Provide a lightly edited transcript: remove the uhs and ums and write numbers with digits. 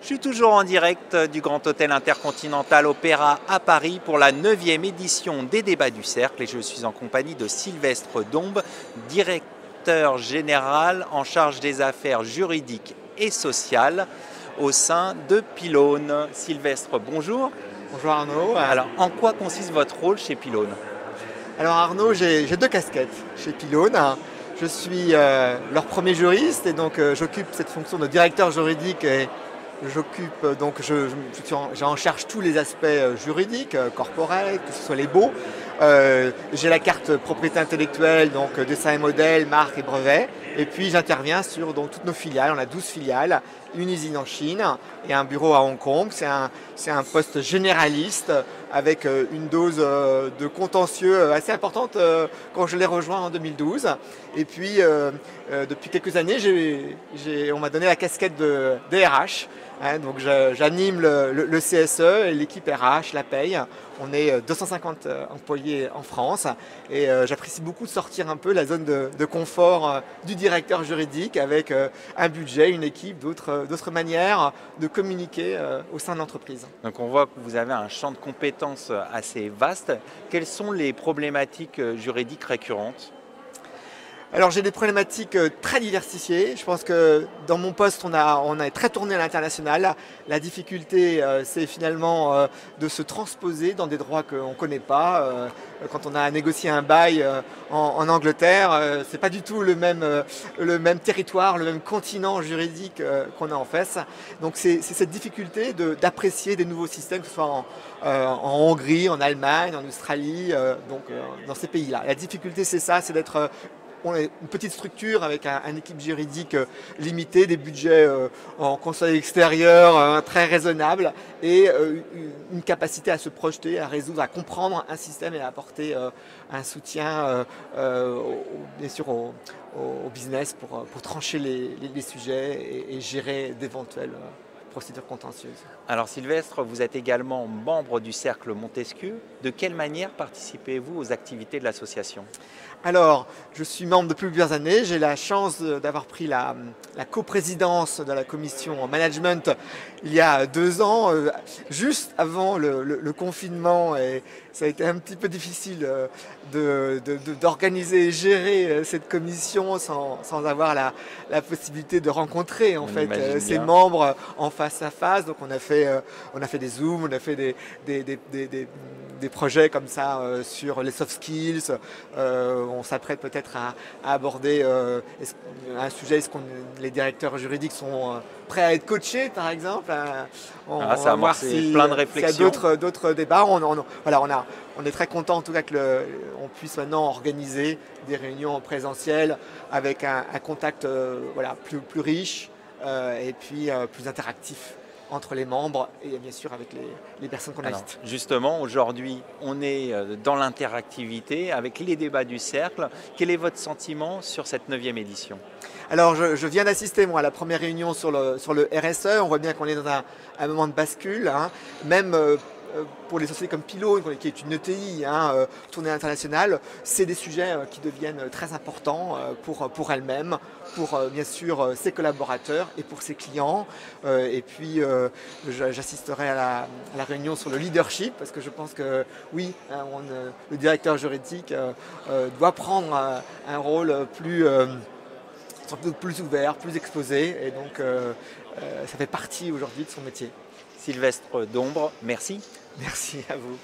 Je suis toujours en direct du Grand Hôtel Intercontinental Opéra à Paris pour la 9e édition des Débats du Cercle et je suis en compagnie de Sylvestre Dombes, directeur général en charge des affaires juridiques et sociales au sein de Pylone. Sylvestre, bonjour. Bonjour Arnaud. Alors, en quoi consiste votre rôle chez Pylone? Alors Arnaud, j'ai deux casquettes chez Pylone. Je suis leur premier juriste et donc j'occupe cette fonction de directeur juridique et j'occupe donc j'ai en charge tous les aspects juridiques, corporels, que ce soit les baux. J'ai la carte propriété intellectuelle, donc dessin et modèle, marque et brevet. Et puis j'interviens sur toutes nos filiales. On a 12 filiales, une usine en Chine et un bureau à Hong Kong. C'est un poste généraliste avec une dose de contentieux assez importante quand je l'ai rejoint en 2012. Et puis depuis quelques années, on m'a donné la casquette de DRH. Donc j'anime le CSE et l'équipe RH, la paye. On est 250 employés en France et j'apprécie beaucoup de sortir un peu la zone de confort du directeur juridique avec un budget, une équipe, d'autres manières de communiquer au sein de l'entreprise. Donc on voit que vous avez un champ de compétences assez vaste. Quelles sont les problématiques juridiques récurrentes ? Alors j'ai des problématiques très diversifiées. Je pense que dans mon poste, on est très tourné à l'international. La difficulté, c'est finalement de se transposer dans des droits qu'on ne connaît pas. Quand on a négocié un bail en Angleterre, c'est pas du tout le même territoire, le même continent juridique qu'on a en face. Donc c'est cette difficulté d'apprécier des nouveaux systèmes, que ce soit en Hongrie, en Allemagne, en Australie, dans ces pays-là. La difficulté, c'est ça, c'est d'être on est une petite structure avec une équipe juridique limitée, des budgets en conseil extérieur très raisonnables et une capacité à se projeter, à résoudre, à comprendre un système et à apporter un soutien bien sûr au business pour trancher les sujets et gérer d'éventuelles procédures contentieuses. Alors Sylvestre, vous êtes également membre du Cercle Montesquieu. De quelle manière participez-vous aux activités de l'association ? Alors, je suis membre depuis plusieurs années. J'ai la chance d'avoir pris la coprésidence de la commission management il y a 2 ans, juste avant le confinement. Et ça a été un petit peu difficile d'organiser et gérer cette commission sans avoir la possibilité de rencontrer en fait ces membres en face à face. Donc on a fait des zooms, on a fait des projets comme ça sur les soft skills. On s'apprête peut-être à aborder un sujet, est-ce que les directeurs juridiques sont prêts à être coachés par exemple. On va voir plein de réflexions. S'il y a d'autres débats. On est très content en tout cas qu'on puisse maintenant organiser des réunions en présentiel avec un contact plus riche et puis plus interactif entre les membres et bien sûr avec les personnes qu'on invite. Justement, aujourd'hui, on est dans l'interactivité avec les débats du cercle. Quel est votre sentiment sur cette 9e édition ? Alors, je viens d'assister moi à la première réunion sur le RSE. On voit bien qu'on est dans un moment de bascule, même pour les sociétés comme Pylone, qui est une ETI tournée internationale, c'est des sujets qui deviennent très importants pour elles-mêmes, pour bien sûr ses collaborateurs et pour ses clients. Et puis j'assisterai à la réunion sur le leadership parce que je pense que oui, le directeur juridique doit prendre un rôle plus ouvert, plus exposé et donc ça fait partie aujourd'hui de son métier. Sylvestre Dombes, merci. Merci à vous.